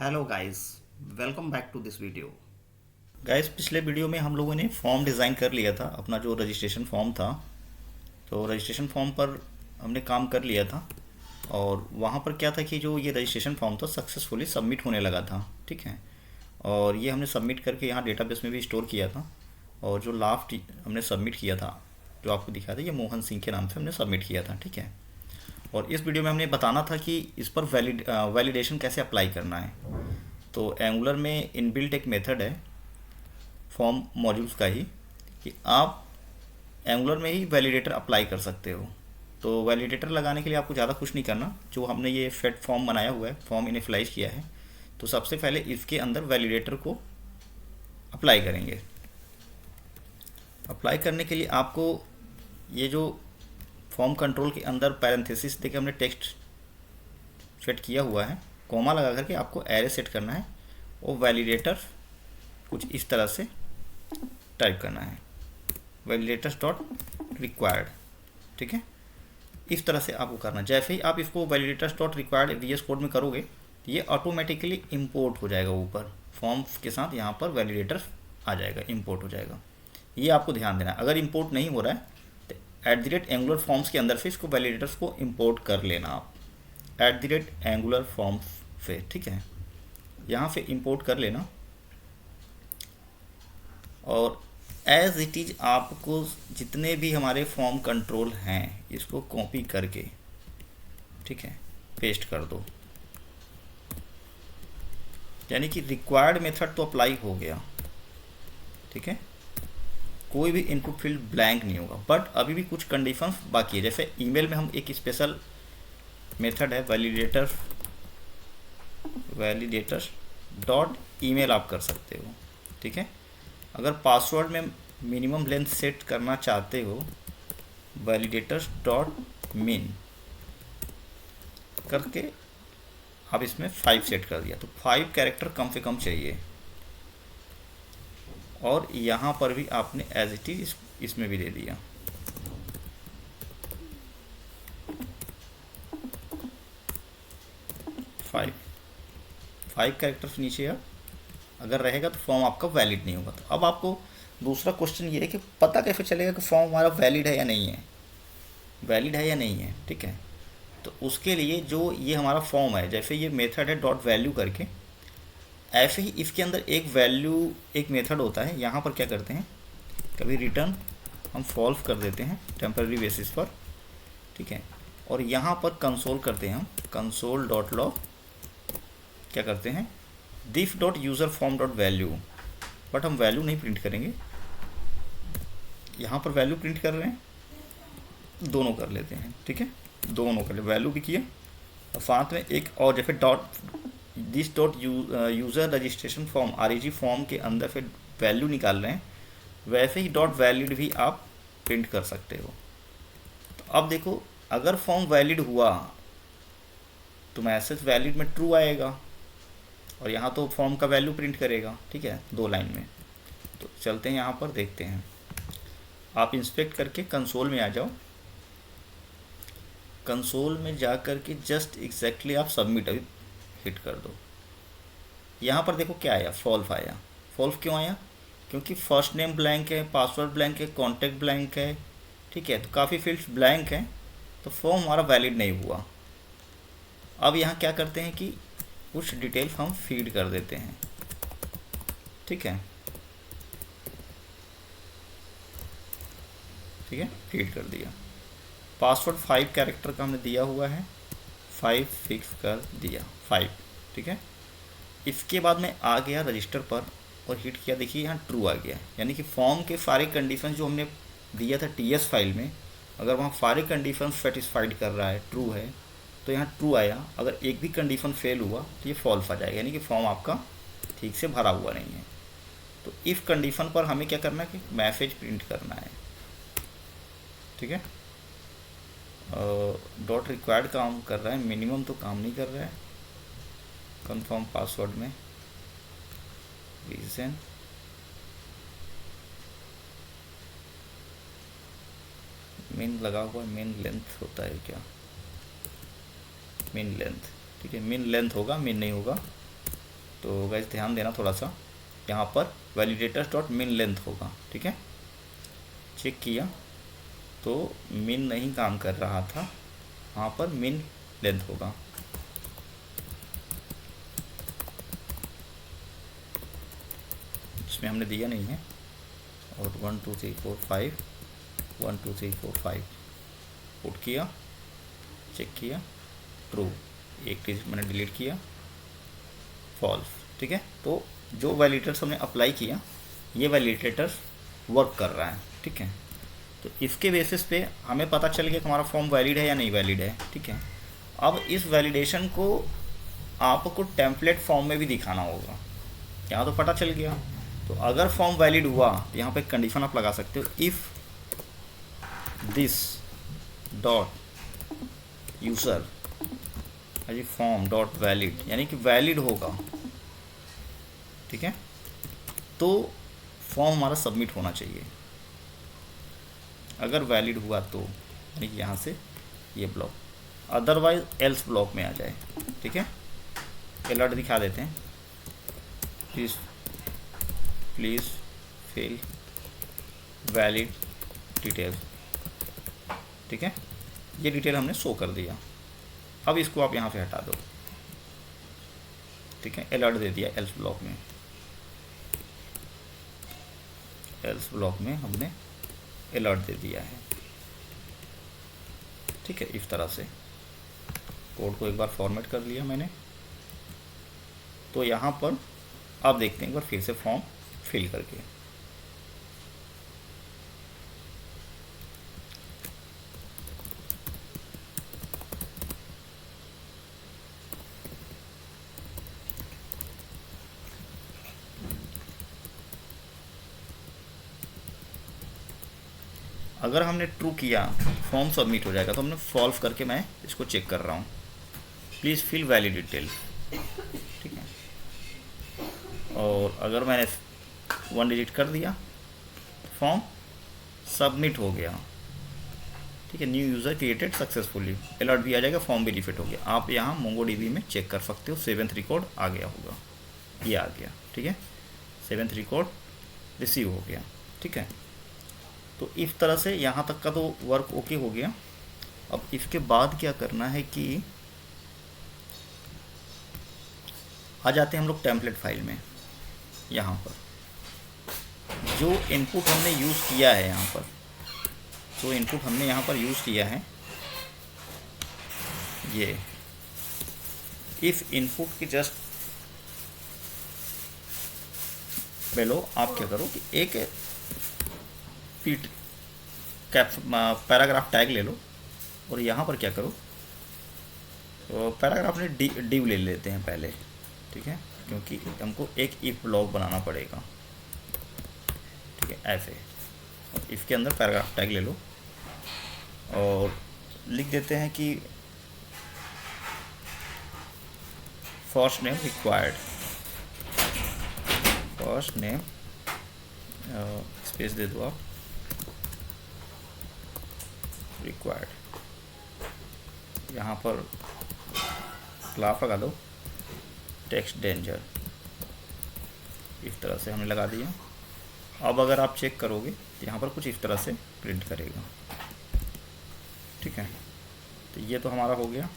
Hello guys, welcome back to this video. Guys, पिछले video में हम लोगों ने फॉर्म डिज़ाइन कर लिया था। अपना जो रजिस्ट्रेशन फॉर्म था, तो रजिस्ट्रेशन फॉर्म पर हमने काम कर लिया था। और वहाँ पर क्या था कि जो ये रजिस्ट्रेशन फॉर्म था सक्सेसफुली सबमिट होने लगा था। ठीक है। और ये हमने सबमिट करके यहाँ डेटाबेस में भी स्टोर किया था। और जो लास्ट हमने सबमिट किया था, जो आपको दिखाया था, ये मोहन सिंह के नाम से हमने सबमिट किया था। ठीक है। और इस वीडियो में हमने बताना था कि इस पर वैलिडेशन कैसे अप्लाई करना है। तो एंगुलर में इनबिल्ट एक मेथड है फॉर्म मॉड्यूल्स का ही, कि आप एंगुलर में ही वैलिडेटर अप्लाई कर सकते हो। तो वैलिडेटर लगाने के लिए आपको ज़्यादा कुछ नहीं करना। जो हमने ये फेड फॉर्म बनाया हुआ है, फॉर्म इनिशियलाइज किया है, तो सबसे पहले इसके अंदर वैलिडेटर को अप्लाई करेंगे। अप्लाई करने के लिए आपको ये जो फॉर्म कंट्रोल के अंदर पैरेंथेसिस देके हमने टेक्स्ट सेट किया हुआ है, कॉमा लगा करके आपको एरे सेट करना है और वैलिडेटर कुछ इस तरह से टाइप करना है, वैलिडेटर्स डॉट रिक्वायर्ड। ठीक है। इस तरह से आपको करना। जैसे ही आप इसको validators dot required VS code में करोगे, तो ये ऑटोमेटिकली इंपोर्ट हो जाएगा। ऊपर फॉर्म के साथ यहाँ पर वैलिडेटर्स आ जाएगा, इंपोर्ट हो जाएगा। ये आपको ध्यान देना है। अगर इंपोर्ट नहीं हो रहा है तो @एंगुलर फॉर्म्स के अंदर से इसको वैलिडेटर्स को इंपोर्ट कर लेना आप, @एंगुलर फॉर्म्स से। ठीक है। यहाँ से इंपोर्ट कर लेना और एज इट इज आपको जितने भी हमारे फॉर्म कंट्रोल हैं इसको कॉपी करके, ठीक है, पेस्ट कर दो। यानी कि रिक्वायर्ड मेथड तो अप्लाई हो गया। ठीक है। कोई भी इनपुट फील्ड ब्लैंक नहीं होगा, बट अभी भी कुछ कंडीशंस बाकी है। जैसे ईमेल में हम एक स्पेशल मेथड है वैलिडेटर डॉट ईमेल आप कर सकते हो। ठीक है। अगर पासवर्ड में मिनिमम लेंथ सेट करना चाहते हो, वैलिडेटर्स डॉट मिन करके आप इसमें 5 सेट कर दिया, तो 5 कैरेक्टर कम से कम चाहिए। और यहाँ पर भी आपने एज इट इज इसमें भी दे दिया। फाइव कैरेक्टर्स नीचे अगर रहेगा तो फॉर्म आपका वैलिड नहीं होगा। तो अब आपको दूसरा क्वेश्चन ये है कि पता कैसे चलेगा कि फॉर्म हमारा वैलिड है या नहीं है, वैलिड है या नहीं है। ठीक है। तो उसके लिए जो ये हमारा फॉर्म है, जैसे ये मेथड है डॉट वैल्यू करके, ऐसे ही इसके अंदर एक वैल्यू एक मेथड होता है। यहाँ पर क्या करते हैं, कभी रिटर्न हम फॉल्स कर देते हैं टेम्पररी बेसिस पर। ठीक है। और यहाँ पर कंसोल करते हैं हम, कंसोल डॉट लॉग क्या करते हैं, दिफ dot user form dot value. But हम वैल्यू नहीं प्रिंट करेंगे, यहाँ पर वैल्यू प्रिंट कर रहे हैं, दोनों कर लेते हैं। ठीक है। दोनों कर ले, वैल्यू भी किया और साथ में एक और जैसे dot this dot user registration form REG form के अंदर फिर वैल्यू निकाल रहे हैं, वैसे ही डॉट वैलिड भी आप प्रिंट कर सकते हो। तो अब देखो, अगर फॉर्म वैलिड हुआ तो मैसेज वैलिड में ट्रू आएगा और यहाँ तो फॉर्म का वैल्यू प्रिंट करेगा। ठीक है, 2 लाइन में। तो चलते हैं यहाँ पर देखते हैं। आप इंस्पेक्ट करके कंसोल में आ जाओ। कंसोल में जा कर के जस्ट एग्जैक्टली आप सबमिट अभी हिट कर दो। यहाँ पर देखो क्या आया, फॉल्स आया। फॉल्स क्यों आया? क्योंकि फर्स्ट नेम ब्लैंक है, पासवर्ड ब्लैंक है, कॉन्टैक्ट ब्लैंक है। ठीक है। तो काफ़ी फील्ड्स ब्लैंक हैं, तो फॉर्म हमारा वैलिड नहीं हुआ। अब यहाँ क्या करते हैं कि कुछ डिटेल्स हम फीड कर देते हैं। ठीक है। ठीक है, फीड कर दिया। पासवर्ड 5 कैरेक्टर का हमने दिया हुआ है, 5 फिक्स कर दिया, 5। ठीक है। इसके बाद मैं आ गया रजिस्टर पर और हिट किया। देखिए यहाँ ट्रू आ गया, यानी कि फॉर्म के सारे कंडीशन जो हमने दिया था TS फाइल में, अगर वहाँ सारे कंडीशन सेटिस्फाइड कर रहा है, ट्रू है, तो यहाँ ट्रू आया। अगर एक भी कंडीशन फेल हुआ तो ये फॉल्स आ जाएगा, यानी कि फॉर्म आपका ठीक से भरा हुआ नहीं है। तो इफ कंडीशन पर हमें क्या करना है कि मैसेज प्रिंट करना है। ठीक है। डॉट रिक्वायर्ड काम कर रहा है, मिनिमम तो काम नहीं कर रहा है। कंफर्म पासवर्ड में रीजन मिन लगा हुआ, मिन लेंथ होता है क्या, मिन लेंथ। ठीक है, मिन लेंथ होगा, मिन नहीं होगा। तो गाइस ध्यान देना थोड़ा सा, यहाँ पर वैलिडेटर्स डॉट मिन लेंथ होगा, ठीक है। चेक किया तो मिन नहीं काम कर रहा था, वहाँ पर मिन लेंथ होगा। इसमें हमने दिया नहीं है, और 1 2 3 4 5 1 2 3 4 5 पुट किया, चेक किया, ट्रू, एक डिजिट मैंने डिलीट किया, फॉल्स, ठीक है। तो जो वैलिडेटर्स हमने अप्लाई किया, ये वैलिडेटर्स वर्क कर रहा है, ठीक है। तो इसके बेसिस पे हमें पता चल गया कि हमारा फॉर्म वैलिड है या नहीं वैलिड है, ठीक है। अब इस वैलिडेशन को आपको टेम्पलेट फॉर्म में भी दिखाना होगा। यहाँ तो पता चल गया, तो अगर फॉर्म वैलिड हुआ तो यहाँ पे कंडीशन आप लगा सकते हो, इफ़ दिस डॉट यूज़र अजी फॉर्म डॉट वैलिड, यानी कि वैलिड होगा, ठीक है, तो फॉर्म हमारा सबमिट होना चाहिए। अगर वैलिड हुआ तो यानी कि यहाँ से ये ब्लॉक, अदरवाइज एल्स ब्लॉक में आ जाए, ठीक है। अलर्ट दिखा देते हैं, प्लीज़ फिल वैलिड डिटेल, ठीक है। ये डिटेल हमने शो कर दिया। अब इसको आप यहाँ से हटा दो, ठीक है। अलर्ट दे दिया एल्स ब्लॉक में, एल्स ब्लॉक में हमने अलर्ट दे दिया है, ठीक है। इस तरह से कोड को एक बार फॉर्मेट कर लिया मैंने। तो यहाँ पर आप देखते हैं एक बार फिर से फॉर्म फिल करके, अगर हमने ट्रू किया फॉर्म सबमिट हो जाएगा। तो हमने फॉल्स करके मैं इसको चेक कर रहा हूँ, प्लीज़ फिल वैलिड डिटेल, ठीक है। और अगर मैंने 1 डिजिट कर दिया, फॉर्म सबमिट हो गया, ठीक है। New user created successfully, alert भी आ जाएगा, फॉर्म भी रिफिट हो गया। आप यहाँ मोंगोडीबी में चेक कर सकते हो, 7th रिकॉर्ड आ गया होगा, ये आ गया, ठीक है। 7th रिकॉर्ड रिसीव हो गया, ठीक है। तो इस तरह से यहाँ तक का तो वर्क ओके हो गया। अब इसके बाद क्या करना है कि आ जाते हैं हम लोग टेम्पलेट फाइल में। यहाँ पर जो इनपुट हमने यूज़ किया है, यहाँ पर जो इनपुट हमने यहाँ पर यूज़ किया है, ये इस इनपुट की जस्ट पहले आप क्या करो कि एक पीट कैप पैराग्राफ टैग ले लो, और यहाँ पर क्या करो, तो पैराग्राफ में डिव ले लेते हैं पहले, ठीक है, क्योंकि हमको एक इफ ब्लॉक बनाना पड़ेगा, ठीक है, ऐसे। और इसके अंदर पैराग्राफ टैग ले लो और लिख देते हैं कि first name required, first name space दे दो आप, रिक्वायर्ड, यहाँ पर क्लास लगा दो, टेक्स्ट डेंजर, इस तरह से हमने लगा दिया। अब अगर आप चेक करोगे तो यहाँ पर कुछ इस तरह से प्रिंट करेगा, ठीक है। तो ये तो हमारा हो गया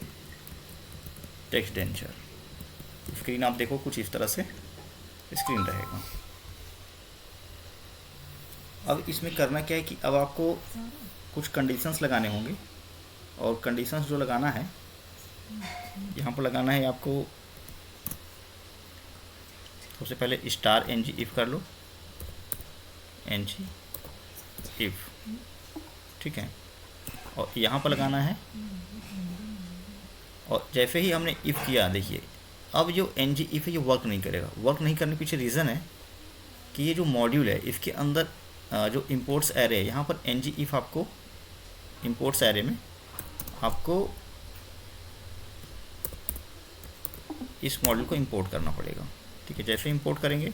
टेक्स्ट डेंजर। स्क्रीन आप देखो कुछ इस तरह से स्क्रीन रहेगा। अब इसमें करना क्या है कि अब आपको कुछ कंडीशंस लगाने होंगे, और कंडीशंस जो लगाना है यहाँ पर लगाना है आपको, सबसे पहले स्टार एन जी इफ़ कर लो, एन जी इफ़, ठीक है। और यहाँ पर लगाना है, और जैसे ही हमने इफ़ किया, देखिए अब जो एन जी इफ़ है ये वर्क नहीं करेगा। वर्क नहीं करने के पीछे रीज़न है कि ये जो मॉड्यूल है इसके अंदर जो इंपोर्ट्स एरे है, यहाँ पर एन जी इफ़ आपको इंपोर्ट्स एरे में आपको इस मॉड्यूल को इंपोर्ट करना पड़ेगा, ठीक है। जैसे इंपोर्ट करेंगे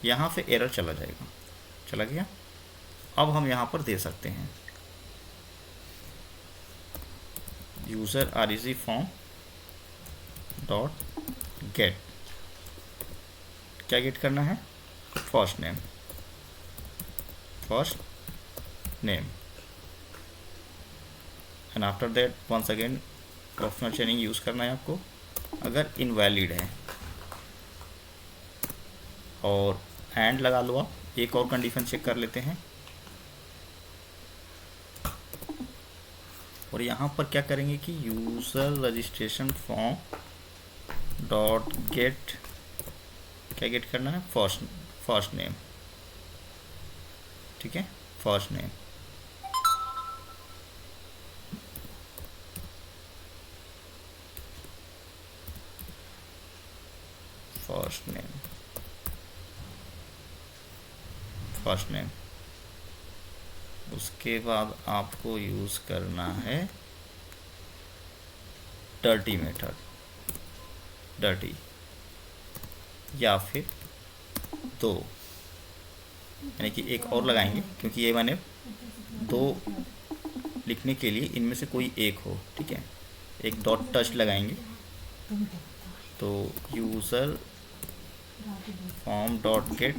यहाँ से एरर चला जाएगा, चला गया। अब हम यहाँ पर दे सकते हैं user REG form dot get क्या गेट करना है, first name, first name, and after that once again optional chaining use करना है आपको। अगर इनवैलिड है और एंड लगा लो आप, एक और कंडीशन चेक कर लेते हैं। और यहाँ पर क्या करेंगे कि user registration form dot get, क्या गेट करना है, फर्स्ट नेम, ठीक है, first name. First name, first name. उसके बाद आपको यूज़ करना है डर्टी मेथड, डर्टी, या फिर दो, यानी कि एक और लगाएंगे क्योंकि ये मैंने दो लिखने के लिए इनमें से कोई एक हो, ठीक है। एक डॉट टच लगाएंगे, तो user form dot get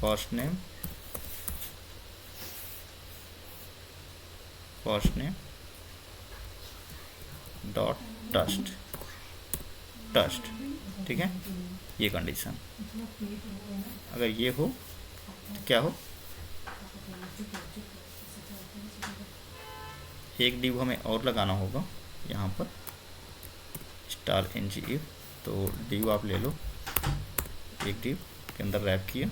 first name, first name dot touched, touched, ठीक है। ये कंडीशन अगर ये हो तो क्या हो, एक डिव हमें और लगाना होगा यहाँ पर, स्टार एन जी इफ। तो डिव आप ले लो, एक डिव के अंदर रैप किया,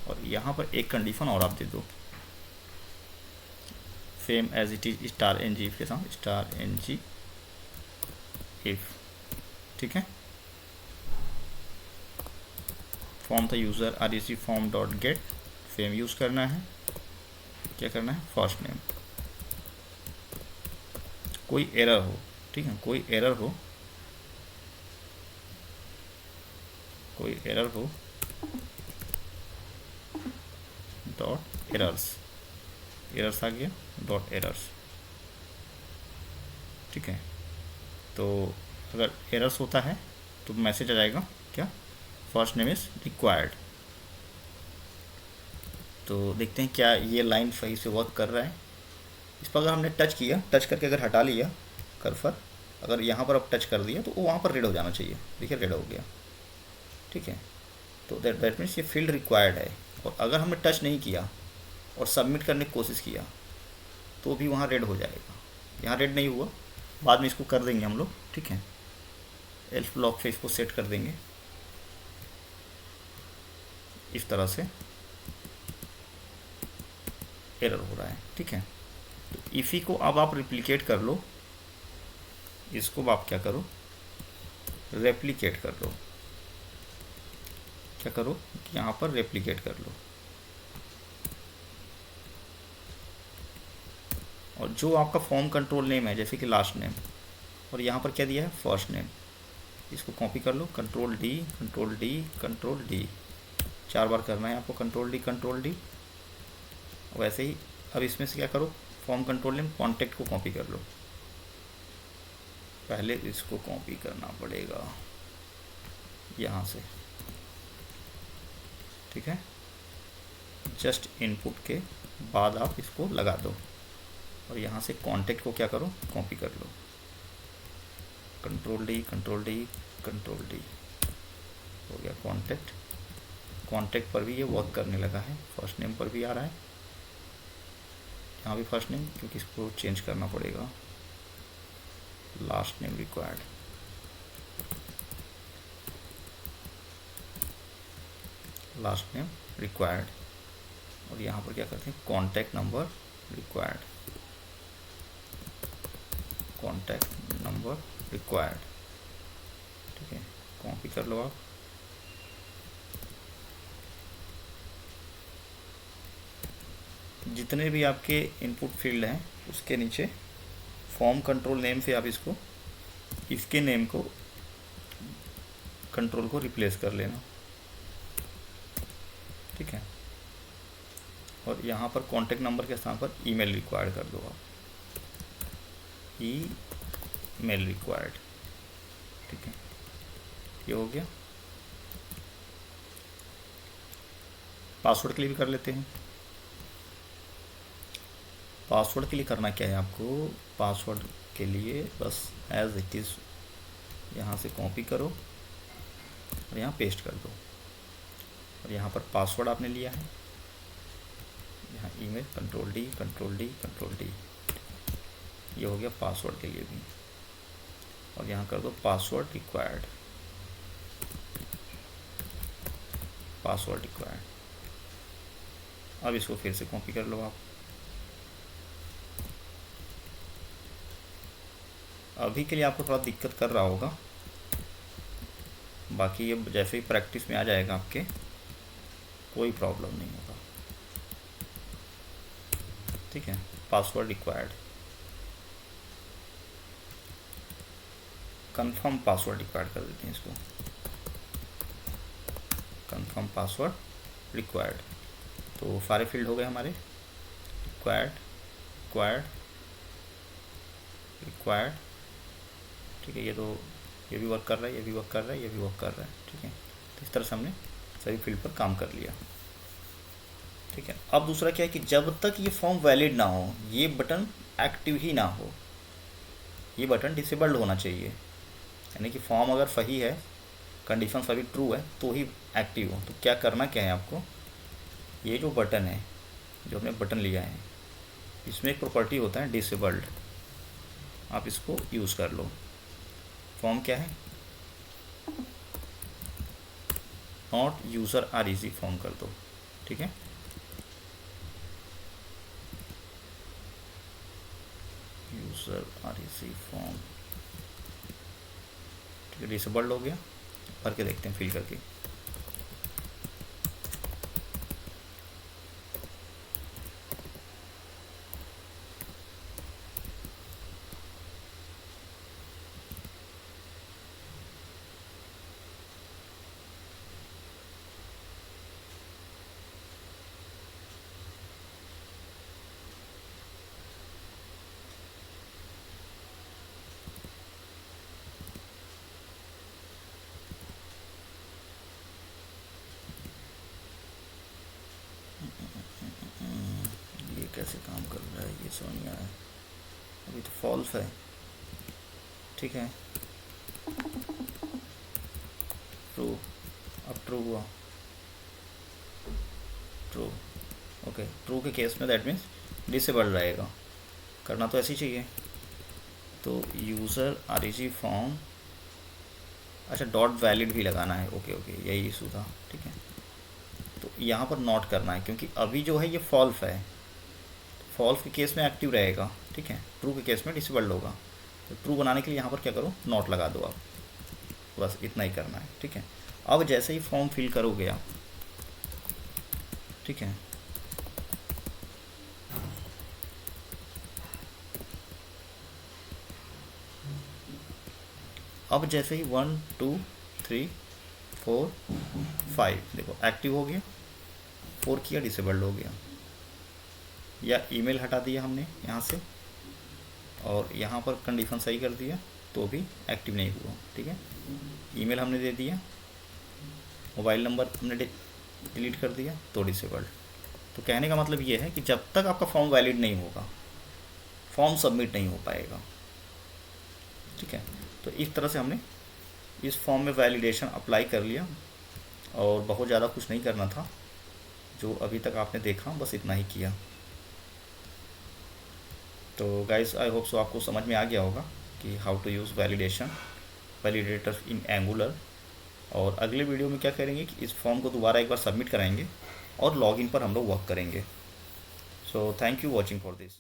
और यहाँ पर एक कंडीशन और आप दे दो, same as it is star N G if के साथ, स्टार एन जी इफ, ठीक है। फॉर्म था user R C form dot get, same use करना है, क्या करना है, फर्स्ट नेम। कोई एरर हो, ठीक है, कोई एरर हो, कोई एरर हो, डॉट एरर्स, एरर्स आ गया, डॉट एरर्स, ठीक है। तो अगर एरर्स होता है तो मैसेज आ जाएगा क्या, फर्स्ट नेम इज़ रिक्वायर्ड। तो देखते हैं क्या ये लाइन सही से वर्क कर रहा है। इस पर अगर हमने टच किया, टच करके अगर हटा लिया कर्सर, अगर यहाँ पर अब टच कर दिया तो वो वहाँ पर रेड हो जाना चाहिए, देखिए रेड हो गया, ठीक है। तो दैट मीन्स ये फील्ड रिक्वायर्ड है। और अगर हमने टच नहीं किया और सबमिट करने की कोशिश किया तो भी वहाँ रेड हो जाएगा, यहाँ रेड नहीं हुआ, बाद में इसको कर देंगे हम लोग, ठीक है। एल्स ब्लॉक से इसको सेट कर देंगे इस तरह से, एरर हो रहा है, ठीक है। तो इसी को अब आप रिप्लिकेट कर लो, इसको आप क्या करो, रेप्लिकेट कर लो, क्या करो, यहाँ पर रेप्लिकेट कर लो, और जो आपका फॉर्म कंट्रोल नेम है जैसे कि लास्ट नेम, और यहाँ पर क्या दिया है, फर्स्ट नेम, इसको कॉपी कर लो, control D, control D, control D, 4 बार करना है आपको, कंट्रोल डी, कंट्रोल डी। वैसे ही अब इसमें से क्या करो, फॉर्म कंट्रोल नेम कॉन्टेक्ट को कॉपी कर लो, पहले इसको कॉपी करना पड़ेगा यहाँ से, ठीक है। जस्ट इनपुट के बाद आप इसको लगा दो, और यहाँ से कॉन्टेक्ट को क्या करो, कॉपी कर लो, control D, control D, control D, हो गया कॉन्टेक्ट। कॉन्टेक्ट पर भी ये वर्क करने लगा है, फर्स्ट नेम पर भी आ रहा है, यहाँ भी फर्स्ट नेम, क्योंकि इसको चेंज करना पड़ेगा, last name required, last name required. और यहाँ पर क्या करते हैं, contact number required, contact number required, ठीक है। कॉपी कर लो आप, जितने भी आपके इनपुट फील्ड हैं उसके नीचे फॉर्म कंट्रोल नेम से आप इसको, इसके नेम को, कंट्रोल को रिप्लेस कर लेना, ठीक है। और यहाँ पर कॉन्टैक्ट नंबर के स्थान पर ईमेल रिक्वायर्ड कर दो आप, ईमेल रिक्वायर्ड, ठीक है। ये हो गया। पासवर्ड के लिए भी कर लेते हैं। पासवर्ड के लिए करना क्या है आपको, पासवर्ड के लिए बस एज इट इज़ यहाँ से कॉपी करो और यहाँ पेस्ट कर दो, और यहाँ पर पासवर्ड आपने लिया है, यहाँ email control D control D control D, ये हो गया पासवर्ड के लिए भी। और यहाँ कर दो पासवर्ड रिक्वायर्ड, पासवर्ड रिक्वायर्ड। अब इसको फिर से कॉपी कर लो आप। अभी के लिए आपको थोड़ा दिक्कत कर रहा होगा, बाकी ये जैसे ही प्रैक्टिस में आ जाएगा आपके कोई प्रॉब्लम नहीं होगा, ठीक है। Password required, confirm password required कर देते हैं इसको, कंफर्म पासवर्ड रिक्वायर्ड। तो सारे फील्ड हो गए हमारे, रिक्वायर्ड रिक्वायर्ड रिक्वायर्ड, ठीक है। ये भी वर्क कर रहा है, ये भी वर्क कर रहा है, ये भी वर्क कर रहा है, ठीक है। तो इस तरह से हमने सभी फील्ड पर काम कर लिया, ठीक है। अब दूसरा क्या है कि जब तक ये फॉर्म वैलिड ना हो, ये बटन एक्टिव ही ना हो, ये बटन डिसेबल्ड होना चाहिए। यानी कि फॉर्म अगर सही है, कंडीशन सभी ट्रू है, तो ही एक्टिव हो। तो क्या करना क्या है आपको, ये जो बटन है, जो हमने बटन लिया है, इसमें एक प्रॉपर्टी होता है डिसेबल्ड, आप इसको यूज़ कर लो। फॉर्म क्या है, not user R easy form कर दो, ठीक है। यूज़र आर इजी फॉर्म, ठीक है, डिसेबल्ड हो गया। भर के देखते हैं फिल करके। ये कैसे काम कर रहा है, ये समझ नहीं आया। अभी तो फॉल्स है, ठीक है। ट्रू, अब ट्रू हुआ, ट्रू, ओके। ट्रू के केस में दैट मीन्स डिसेबल रहेगा, करना तो ऐसे ही चाहिए। तो यूज़र आरईजी फॉर्म, अच्छा डॉट वैलिड भी लगाना है, ओके ओके, यही इशू था, ठीक है। तो यहाँ पर नोट करना है, क्योंकि अभी जो है ये फॉल्स है, फॉल्स के केस में एक्टिव रहेगा, ठीक है। ट्रू के केस में डिसेबल्ड होगा। तो ट्रू बनाने के लिए यहाँ पर क्या करो, नोट लगा दो आप, बस इतना ही करना है, ठीक है। अब जैसे ही फॉर्म फिल करोगे आप, ठीक है, अब जैसे ही 1 2 3 4 5 देखो एक्टिव हो गया, 4 किया डिसेबल्ड हो गया, या ईमेल हटा दिया हमने यहाँ से और यहाँ पर कंडीशन सही कर दिया तो भी एक्टिव नहीं हुआ, ठीक है। ईमेल हमने दे दिया, मोबाइल नंबर हमने डिलीट कर दिया तो डिसेबल्ड। तो कहने का मतलब ये है कि जब तक आपका फॉर्म वैलिड नहीं होगा, फॉर्म सबमिट नहीं हो पाएगा, ठीक है। तो इस तरह से हमने इस फॉर्म में वैलिडेशन अप्लाई कर लिया, और बहुत ज़्यादा कुछ नहीं करना था, जो अभी तक आपने देखा बस इतना ही किया। तो गाइस आई होप सो आपको समझ में आ गया होगा कि how to use validator in Angular. और अगले वीडियो में क्या करेंगे कि इस फॉर्म को दोबारा एक बार सबमिट कराएंगे और लॉगिन पर हम लोग वर्क करेंगे। So thank you watching for this.